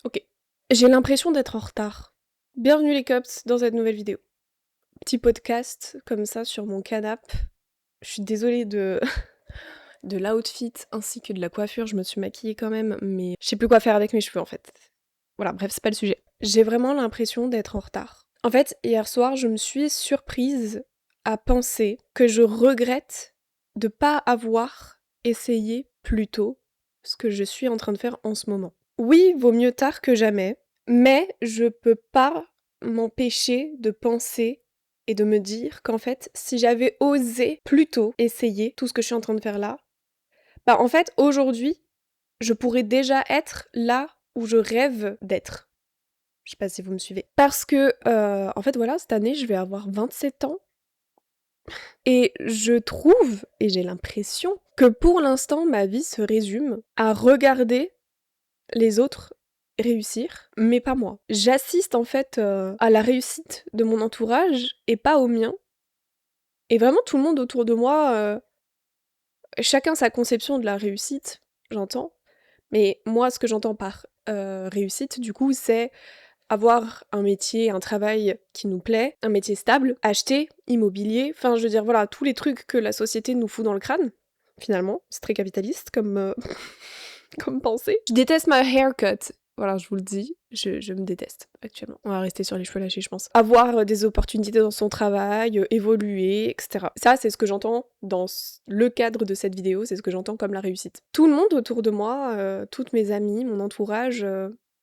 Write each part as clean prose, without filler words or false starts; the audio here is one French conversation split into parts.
Ok. J'ai l'impression d'être en retard. Bienvenue les cops dans cette nouvelle vidéo. Petit podcast comme ça sur mon canapé. Je suis désolée de de l'outfit ainsi que de la coiffure, je me suis maquillée quand même, mais je sais plus quoi faire avec mes cheveux en fait. Voilà, bref, c'est pas le sujet. J'ai vraiment l'impression d'être en retard. En fait, hier soir, je me suis surprise à penser que je regrette de pas avoir essayé plus tôt ce que je suis en train de faire en ce moment. Oui, vaut mieux tard que jamais, mais je peux pas m'empêcher de penser et de me dire qu'en fait, si j'avais osé plus tôt essayer tout ce que je suis en train de faire là, bah en fait, aujourd'hui, je pourrais déjà être là où je rêve d'être. Je sais pas si vous me suivez. Parce que, en fait, voilà, cette année, je vais avoir 27 ans. Et je trouve, et j'ai l'impression, que pour l'instant, ma vie se résume à regarder les autres réussir, mais pas moi. J'assiste en fait à la réussite de mon entourage et pas au mien. Et vraiment, tout le monde autour de moi, chacun sa conception de la réussite, j'entends. Mais moi, ce que j'entends par réussite, du coup, c'est avoir un métier, un travail qui nous plaît, un métier stable, acheter, immobilier, enfin je veux dire voilà, tous les trucs que la société nous fout dans le crâne, finalement. C'est très capitaliste comme, comme pensée. Je déteste ma haircut. Voilà, je vous le dis, je me déteste actuellement. On va rester sur les cheveux lâchés, je pense. Avoir des opportunités dans son travail, évoluer, etc. Ça, c'est ce que j'entends dans le cadre de cette vidéo, c'est ce que j'entends comme la réussite. Tout le monde autour de moi, toutes mes amies, mon entourage,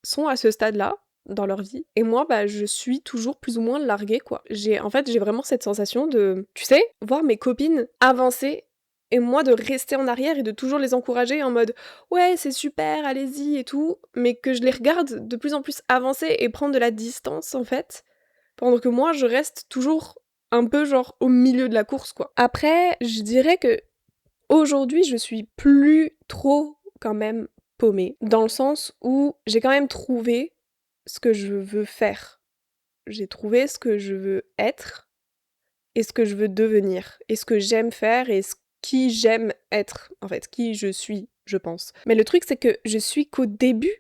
sont à ce stade-là dans leur vie. Et moi, bah, je suis toujours plus ou moins larguée, quoi. En fait, j'ai vraiment cette sensation de, tu sais, voir mes copines avancer et moi de rester en arrière et de toujours les encourager en mode ouais, c'est super, allez-y et tout, mais que je les regarde de plus en plus avancer et prendre de la distance, en fait, pendant que moi, je reste toujours un peu genre au milieu de la course, quoi. Après, je dirais que aujourd'hui, je suis plus trop quand même paumée, dans le sens où j'ai quand même trouvé ce que je veux faire. J'ai trouvé ce que je veux être et ce que je veux devenir et ce que j'aime faire et qui j'aime être, en fait, qui je suis, je pense. Mais le truc, c'est que je suis qu'au début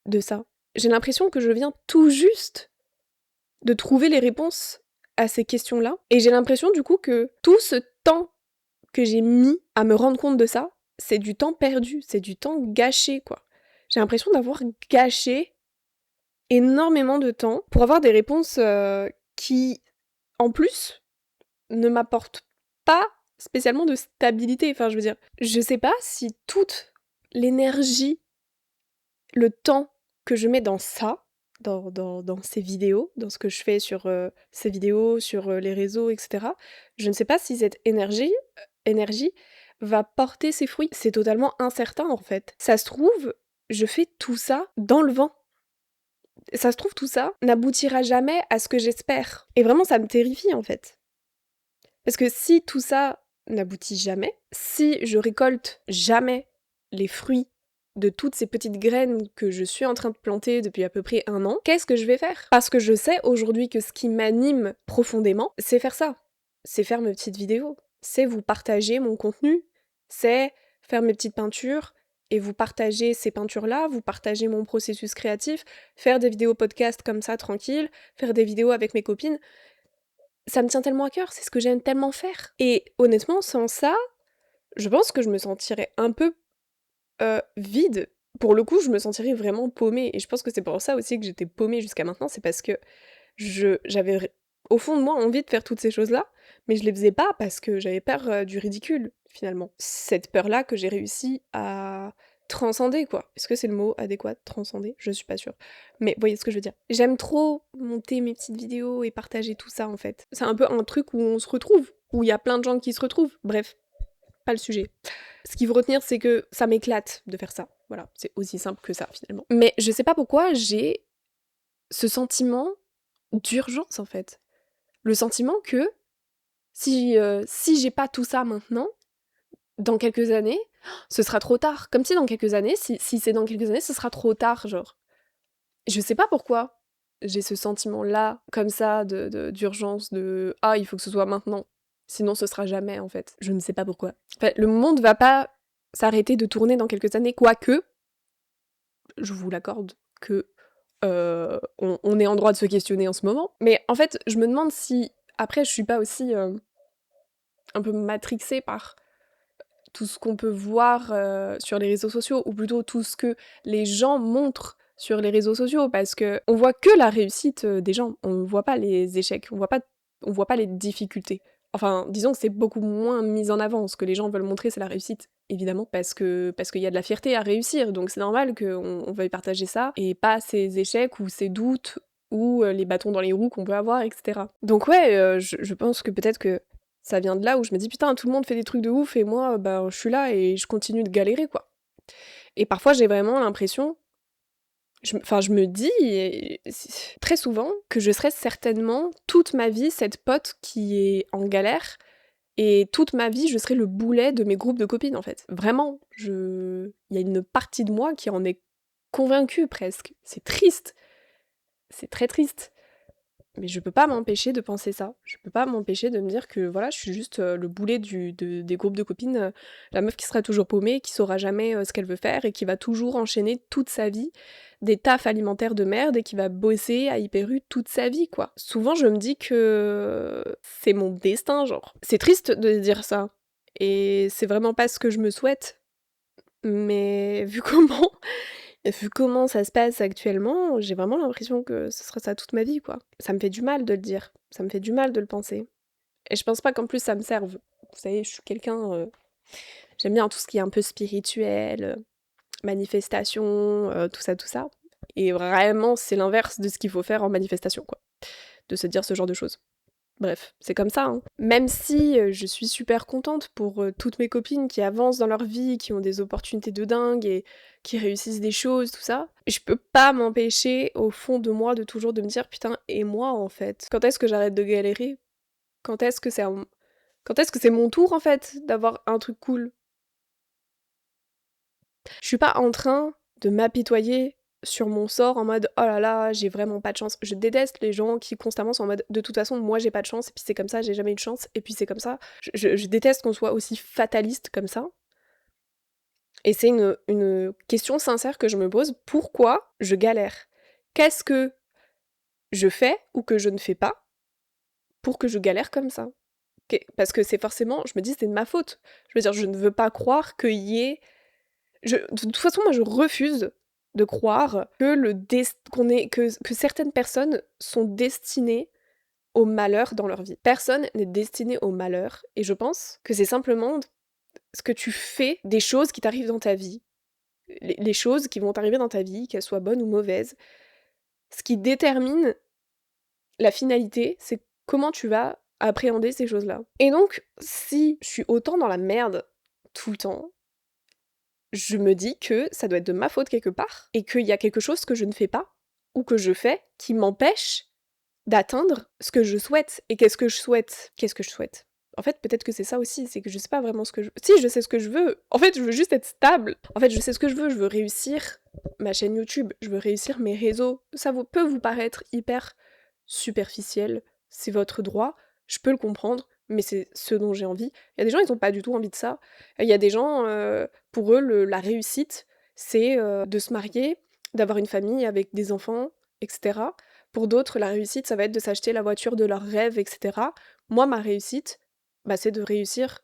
de ça. J'ai l'impression que je viens tout juste de trouver les réponses à ces questions-là. Et j'ai l'impression, du coup, que tout ce temps que j'ai mis à me rendre compte de ça, c'est du temps perdu, c'est du temps gâché, quoi. J'ai l'impression d'avoir gâché énormément de temps pour avoir des réponses qui, en plus, ne m'apportent pas spécialement de stabilité. Enfin, je veux dire, je sais pas si toute l'énergie, le temps que je mets dans ça, dans ces vidéos, dans ce que je fais sur ces vidéos, sur les réseaux, etc., je ne sais pas si cette énergie va porter ses fruits. C'est totalement incertain, en fait. Ça se trouve, je fais tout ça dans le vent. Ça se trouve, tout ça n'aboutira jamais à ce que j'espère. Et vraiment, ça me terrifie, en fait. Parce que si tout ça n'aboutit jamais, si je récolte jamais les fruits de toutes ces petites graines que je suis en train de planter depuis à peu près 1 an, qu'est-ce que je vais faire? Parce que je sais aujourd'hui que ce qui m'anime profondément, c'est faire ça. C'est faire mes petites vidéos. C'est vous partager mon contenu. C'est faire mes petites peintures et vous partager ces peintures-là, vous partager mon processus créatif, faire des vidéos podcast comme ça tranquille, faire des vidéos avec mes copines. Ça me tient tellement à cœur, c'est ce que j'aime tellement faire. Et honnêtement, sans ça, je pense que je me sentirais un peu vide. Pour le coup, je me sentirais vraiment paumée. Et je pense que c'est pour ça aussi que j'étais paumée jusqu'à maintenant, c'est parce que j'avais au fond de moi envie de faire toutes ces choses-là, mais je les faisais pas parce que j'avais peur du ridicule, finalement. Cette peur-là que j'ai réussi à transcender, quoi. Est-ce que c'est le mot adéquat, transcender? Je suis pas sûre. Mais vous voyez ce que je veux dire. J'aime trop monter mes petites vidéos et partager tout ça, en fait. C'est un peu un truc où on se retrouve, où il y a plein de gens qui se retrouvent. Bref, pas le sujet. Ce qu'il faut retenir, c'est que ça m'éclate de faire ça. Voilà, c'est aussi simple que ça, finalement. Mais je sais pas pourquoi j'ai ce sentiment d'urgence, en fait. Le sentiment que si j'ai pas tout ça maintenant, dans quelques années, ce sera trop tard. Comme si dans quelques années, si c'est dans quelques années, ce sera trop tard, genre. Je sais pas pourquoi j'ai ce sentiment-là, comme ça, d'urgence, de ah, il faut que ce soit maintenant. Sinon, ce sera jamais, en fait. Je ne sais pas pourquoi. Enfin, le monde va pas s'arrêter de tourner dans quelques années, quoique, je vous l'accorde, que on est en droit de se questionner en ce moment. Mais en fait, je me demande si après je suis pas aussi, un peu matrixée par tout ce qu'on peut voir, sur les réseaux sociaux ou plutôt tout ce que les gens montrent sur les réseaux sociaux parce qu'on voit que la réussite, des gens, on voit pas les échecs, on voit pas les difficultés. Enfin, disons que c'est beaucoup moins mis en avant. Ce que les gens veulent montrer, c'est la réussite, évidemment, parce qu'il y a de la fierté à réussir, donc c'est normal qu'on veuille partager ça et pas ces échecs ou ces doutes ou les bâtons dans les roues qu'on peut avoir et cetera. Donc ouais, je pense que peut-être que ça vient de là où je me dis: «Putain, tout le monde fait des trucs de ouf et moi, bah, je suis là et je continue de galérer, quoi». Et parfois, j'ai vraiment l'impression je me dis très souvent que je serai certainement toute ma vie cette pote qui est en galère et toute ma vie, je serai le boulet de mes groupes de copines, en fait. Vraiment, il y a une partie de moi qui en est convaincue presque. C'est triste, c'est très triste. Mais je peux pas m'empêcher de penser ça. Je peux pas m'empêcher de me dire que voilà, je suis juste, le boulet des groupes de copines, la meuf qui sera toujours paumée, qui saura jamais, ce qu'elle veut faire et qui va toujours enchaîner toute sa vie des tafs alimentaires de merde et qui va bosser à Hyper U toute sa vie, quoi. Souvent, je me dis que c'est mon destin, genre. C'est triste de dire ça et c'est vraiment pas ce que je me souhaite, mais vu comment ça se passe actuellement, j'ai vraiment l'impression que ce sera ça toute ma vie, quoi. Ça me fait du mal de le dire, ça me fait du mal de le penser. Et je pense pas qu'en plus ça me serve. Vous savez, je suis quelqu'un, j'aime bien tout ce qui est un peu spirituel, manifestation, tout ça, tout ça. Et vraiment, c'est l'inverse de ce qu'il faut faire en manifestation, quoi. De se dire ce genre de choses. Bref, c'est comme ça, hein. Même si je suis super contente pour toutes mes copines qui avancent dans leur vie, qui ont des opportunités de dingue et qui réussissent des choses, tout ça, je peux pas m'empêcher au fond de moi de toujours de me dire putain, et moi en fait? Quand est-ce que j'arrête de galérer? Quand est-ce que c'est quand est-ce que c'est mon tour en fait d'avoir un truc cool? Je suis pas en train de m'apitoyer sur mon sort en mode oh là là, j'ai vraiment pas de chance. Je déteste les gens qui constamment sont en mode de toute façon, moi j'ai pas de chance, et puis c'est comme ça, j'ai jamais eu de chance, et puis c'est comme ça. Je déteste qu'on soit aussi fataliste comme ça. Et c'est une question sincère que je me pose. Pourquoi je galère? Qu'est-ce que je fais ou que je ne fais pas pour que je galère comme ça? Parce que c'est forcément, je me dis, c'est de ma faute. Je veux dire, je ne veux pas croire qu'il y ait de toute façon, moi, je refuse de croire que que certaines personnes sont destinées au malheur dans leur vie. Personne n'est destiné au malheur, et je pense que c'est simplement ce que tu fais des choses qui t'arrivent dans ta vie. Les choses qui vont t'arriver dans ta vie, qu'elles soient bonnes ou mauvaises. Ce qui détermine la finalité, c'est comment tu vas appréhender ces choses-là. Et donc, si je suis autant dans la merde tout le temps, je me dis que ça doit être de ma faute quelque part, et qu'il y a quelque chose que je ne fais pas, ou que je fais, qui m'empêche d'atteindre ce que je souhaite. Et qu'est-ce que je souhaite? Qu'est-ce que je souhaite? En fait, peut-être que c'est ça aussi, c'est que je sais pas vraiment ce que je... Si, je sais ce que je veux. En fait, je veux juste être stable. En fait, je sais ce que je veux réussir ma chaîne YouTube, je veux réussir mes réseaux. Peut vous paraître hyper superficiel, c'est votre droit, je peux le comprendre, mais c'est ce dont j'ai envie. Il y a des gens, ils ont pas du tout envie de ça. Il y a des gens, pour eux, la réussite, c'est de se marier, d'avoir une famille avec des enfants, etc. Pour d'autres, la réussite, ça va être de s'acheter la voiture de leurs rêves, etc. Moi, ma réussite, bah, c'est de réussir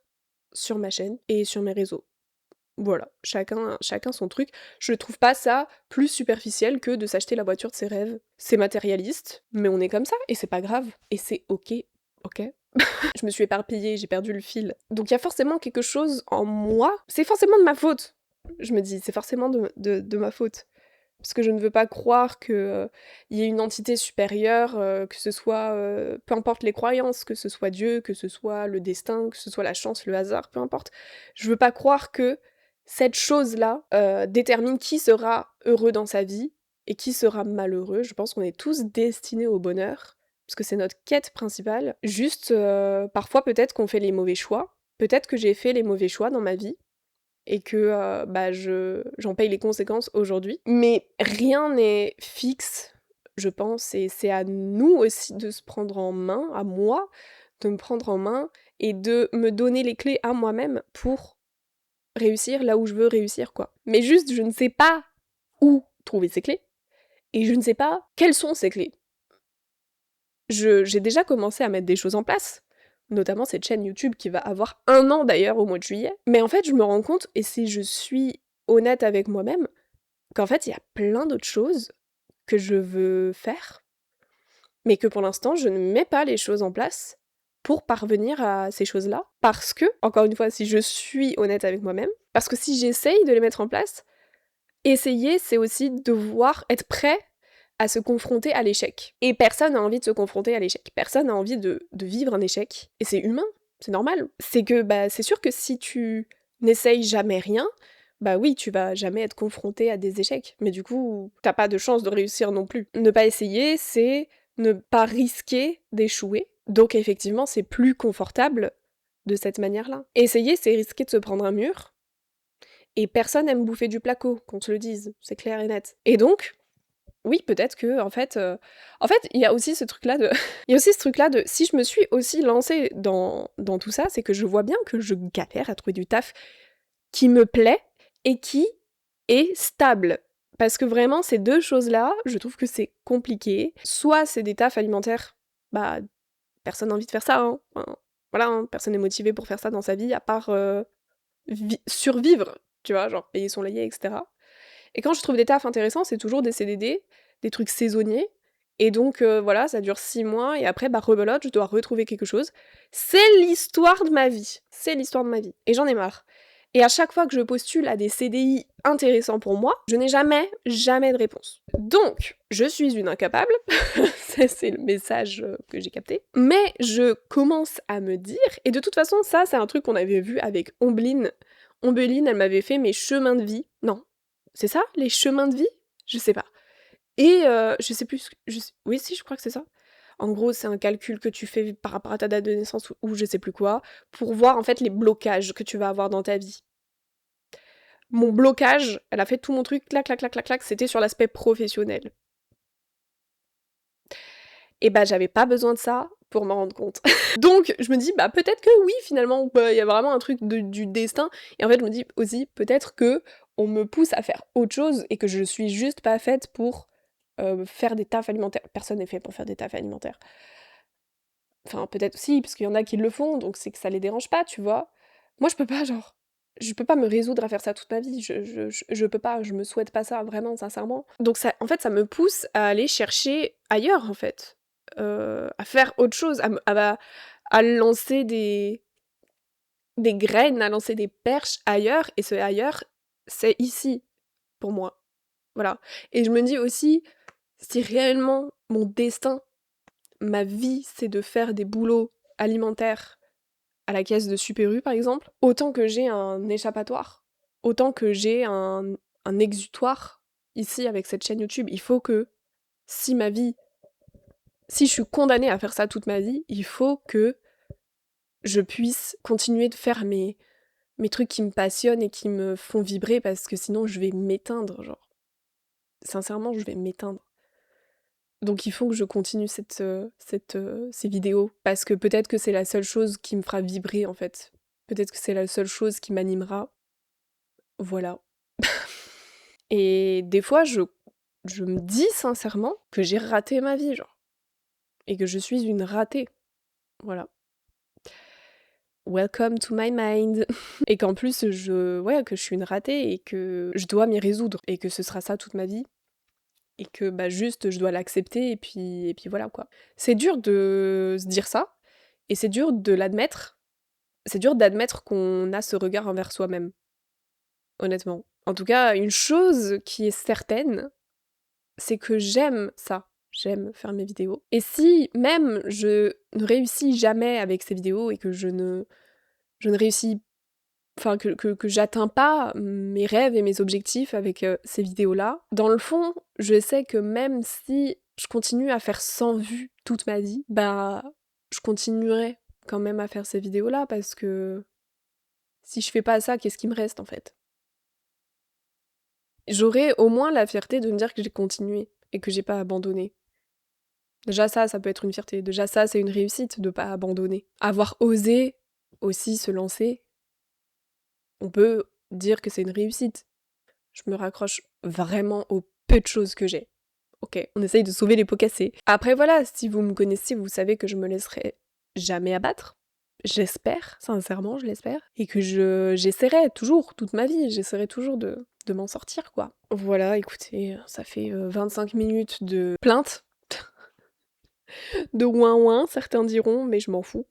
sur ma chaîne et sur mes réseaux. Voilà, chacun son truc. Je trouve pas ça plus superficiel que de s'acheter la voiture de ses rêves. C'est matérialiste, mais on est comme ça, et c'est pas grave. Et c'est ok, ok? Je me suis éparpillée, j'ai perdu le fil. Donc il y a forcément quelque chose en moi, c'est forcément de ma faute. Je me dis, c'est forcément de ma faute. Parce que je ne veux pas croire que y ait une entité supérieure, que ce soit, peu importe les croyances, que ce soit Dieu, que ce soit le destin, que ce soit la chance, le hasard, peu importe. Je veux pas croire que cette chose-là, détermine qui sera heureux dans sa vie et qui sera malheureux. Je pense qu'on est tous destinés au bonheur, parce que c'est notre quête principale. Juste, parfois peut-être qu'on fait les mauvais choix. Peut-être que j'ai fait les mauvais choix dans ma vie, et que bah, j'en paye les conséquences aujourd'hui. Mais rien n'est fixe, je pense, et c'est à nous aussi de se prendre en main, à moi, de me prendre en main et de me donner les clés à moi-même pour réussir là où je veux réussir, quoi. Mais juste, je ne sais pas où trouver ces clés, Et je ne sais pas quelles sont ces clés. J'ai déjà commencé à mettre des choses en place, notamment cette chaîne YouTube qui va avoir 1 an d'ailleurs au mois de juillet. Mais en fait, je me rends compte, et si je suis honnête avec moi-même, qu'en fait, il y a plein d'autres choses que je veux faire, mais que pour l'instant, je ne mets pas les choses en place pour parvenir à ces choses-là. Parce que, encore une fois, si je suis honnête avec moi-même, parce que si j'essaye de les mettre en place, essayer, c'est aussi devoir être prêt à se confronter à l'échec. Et personne n'a envie de se confronter à l'échec. Personne n'a envie de vivre un échec. Et c'est humain, c'est normal. C'est que, c'est sûr que si tu n'essayes jamais rien, bah oui, tu vas jamais être confronté à des échecs. Mais du coup, t'as pas de chance de réussir non plus. Ne pas essayer, c'est ne pas risquer d'échouer. Donc effectivement, c'est plus confortable de cette manière-là. Essayer, c'est risquer de se prendre un mur. Et personne aime bouffer du placo, qu'on se le dise, c'est clair et net. Et donc, oui, peut-être que, en fait, il y a aussi ce truc-là de il y a aussi ce truc-là de si je me suis aussi lancée dans tout ça, c'est que je vois bien que je galère à trouver du taf qui me plaît et qui est stable. Parce que vraiment, ces 2 choses-là, je trouve que c'est compliqué. Soit c'est des tafs alimentaires, bah, personne n'a envie de faire ça, hein. Enfin, voilà, hein, personne n'est motivé pour faire ça dans sa vie à part, survivre, tu vois? Genre payer son loyer et cetera. Et quand je trouve des tafs intéressants, c'est toujours des CDD, des trucs saisonniers, et donc voilà, ça dure 6 mois et après, rebelote, je dois retrouver quelque chose. C'est l'histoire de ma vie. C'est l'histoire de ma vie. Et j'en ai marre. Et à chaque fois que je postule à des CDI intéressants pour moi, je n'ai jamais, jamais de réponse. Donc, je suis une incapable, ça c'est le message que j'ai capté, mais je commence à me dire, et de toute façon, ça c'est un truc qu'on avait vu avec Ombeline. Ombeline, elle m'avait fait mes chemins de vie. Non, c'est ça, les chemins de vie? Je sais pas. Et je sais plus ce que oui si, je crois que c'est ça. En gros, c'est un calcul que tu fais par rapport à ta date de naissance ou je sais plus quoi, pour voir en fait les blocages que tu vas avoir dans ta vie. Mon blocage, elle a fait tout mon truc, clac, clac, clac, clac, clac, c'était sur l'aspect professionnel. Et j'avais pas besoin de ça pour m'en rendre compte. Donc je me dis, peut-être que oui, finalement, il y a vraiment un truc du destin. Et en fait, je me dis aussi, peut-être que on me pousse à faire autre chose et que je suis juste pas faite pour faire des tafs alimentaires. Personne n'est fait pour faire des tafs alimentaires. Enfin, peut-être aussi, parce qu'il y en a qui le font, donc c'est que ça les dérange pas, tu vois. Moi, je peux pas, genre, je peux pas me résoudre à faire ça toute ma vie. Je peux pas, je me souhaite pas ça, vraiment, sincèrement. Donc ça, en fait, ça me pousse à aller chercher ailleurs, en fait. À faire autre chose, à lancer des graines, à lancer des perches ailleurs, et ce ailleurs, c'est ici, pour moi. Voilà. Et je me dis aussi, si réellement mon destin, ma vie, c'est de faire des boulots alimentaires à la caisse de Super U, par exemple, autant que j'ai un échappatoire, autant que j'ai un exutoire ici avec cette chaîne YouTube. Il faut que, si ma vie, si je suis condamnée à faire ça toute ma vie, il faut que je puisse continuer de faire mes trucs qui me passionnent et qui me font vibrer, parce que sinon je vais m'éteindre, genre. Sincèrement, je vais m'éteindre. Donc il faut que je continue ces vidéos, parce que peut-être que c'est la seule chose qui me fera vibrer, en fait. Peut-être que c'est la seule chose qui m'animera. Voilà. Et des fois, je me dis sincèrement que j'ai raté ma vie, genre. Et que je suis une ratée. Voilà. Welcome to my mind. Et qu'en plus, que je suis une ratée et que je dois m'y résoudre. Et que ce sera ça toute ma vie. Et que juste je dois l'accepter et puis voilà quoi. C'est dur de se dire ça, et c'est dur de l'admettre. C'est dur d'admettre qu'on a ce regard envers soi-même, honnêtement. En tout cas, une chose qui est certaine, c'est que j'aime ça. J'aime faire mes vidéos. Et si même je ne réussis jamais avec ces vidéos et que je ne réussis, enfin que j'atteins pas mes rêves et mes objectifs avec ces vidéos-là, dans le fond, je sais que même si je continue à faire 100 vues toute ma vie, je continuerai quand même à faire ces vidéos-là, parce que si je fais pas ça, qu'est-ce qui me reste en fait? J'aurai au moins la fierté de me dire que j'ai continué et que j'ai pas abandonné. Déjà ça peut être une fierté. Déjà ça, c'est une réussite de pas abandonner. Avoir osé aussi se lancer, on peut dire que c'est une réussite. Je me raccroche vraiment au peu de choses que j'ai. ok, on essaye de sauver les pots cassés. Après voilà, si vous me connaissez, vous savez que je me laisserai jamais abattre. J'espère, sincèrement, je l'espère. Et que j'essaierai toujours, toute ma vie, j'essaierai toujours de m'en sortir, quoi. Voilà, écoutez, ça fait 25 minutes de plainte, de ouin-ouin, certains diront, mais je m'en fous.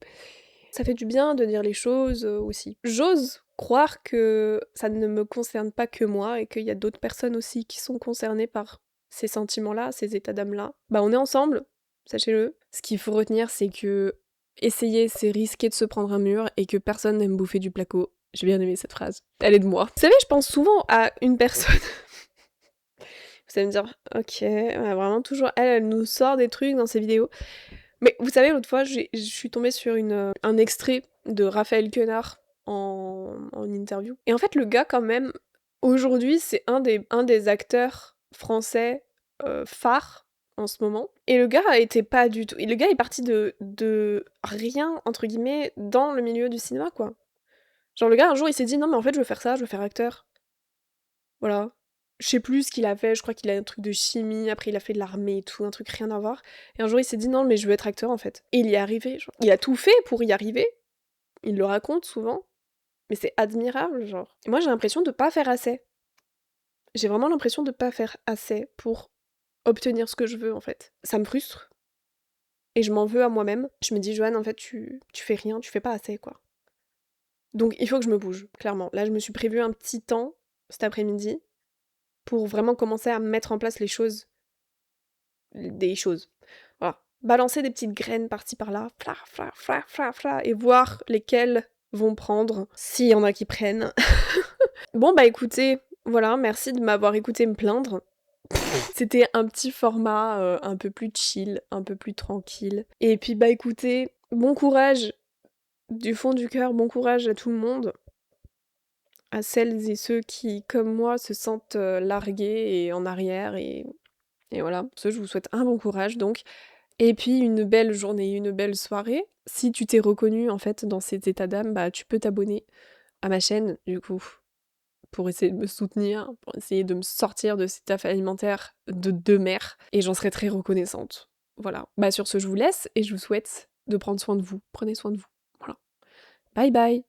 Ça fait du bien de dire les choses aussi. J'ose croire que ça ne me concerne pas que moi et qu'il y a d'autres personnes aussi qui sont concernées par ces sentiments-là, ces états d'âme-là. Bah on est ensemble, sachez-le. Ce qu'il faut retenir, c'est que essayer, c'est risquer de se prendre un mur et que personne n'aime bouffer du placo. J'ai bien aimé cette phrase. Elle est de moi. Vous savez, je pense souvent à une personne. Vous allez me dire, ok, ouais, vraiment toujours, elle nous sort des trucs dans ses vidéos. Mais vous savez, l'autre fois, je suis tombée sur un extrait de Raphaël Quenard en interview. Et en fait, le gars, quand même, aujourd'hui, c'est un des acteurs français phares en ce moment. Et le gars a été pas du tout... Et le gars est parti de rien, entre guillemets, dans le milieu du cinéma, quoi. Genre, le gars, un jour, il s'est dit, non, mais en fait, je veux faire ça, je veux faire acteur. Voilà. Je sais plus ce qu'il a fait, je crois qu'il a un truc de chimie, après il a fait de l'armée et tout, un truc rien à voir. Et un jour il s'est dit non mais je veux être acteur en fait. Et il y est arrivé, genre. Il a tout fait pour y arriver, il le raconte souvent, mais c'est admirable genre. Et moi j'ai l'impression de pas faire assez. J'ai vraiment l'impression de pas faire assez pour obtenir ce que je veux en fait. Ça me frustre. Et je m'en veux à moi-même. Je me dis Joanne en fait tu fais rien, tu fais pas assez quoi. Donc il faut que je me bouge, clairement. Là je me suis prévu un petit temps cet après-midi pour vraiment commencer à mettre en place des choses. Voilà. Balancer des petites graines par-ci par-là, fla, fla, fla, fla, fla, et voir lesquelles vont prendre, s'il y en a qui prennent. Bon bah écoutez, voilà, merci de m'avoir écouté me plaindre. C'était un petit format un peu plus chill, un peu plus tranquille. Et puis bah écoutez, bon courage du fond du cœur, bon courage à tout le monde. À celles et ceux qui, comme moi, se sentent largués et en arrière et voilà. Pour ce, je vous souhaite un bon courage donc. Et puis une belle journée, une belle soirée. Si tu t'es reconnu en fait dans cet état d'âme, bah tu peux t'abonner à ma chaîne du coup pour essayer de me soutenir, pour essayer de me sortir de cet état alimentaire de deux mères et j'en serais très reconnaissante. Voilà. Bah sur ce, je vous laisse et je vous souhaite de prendre soin de vous. Prenez soin de vous. Voilà. Bye bye.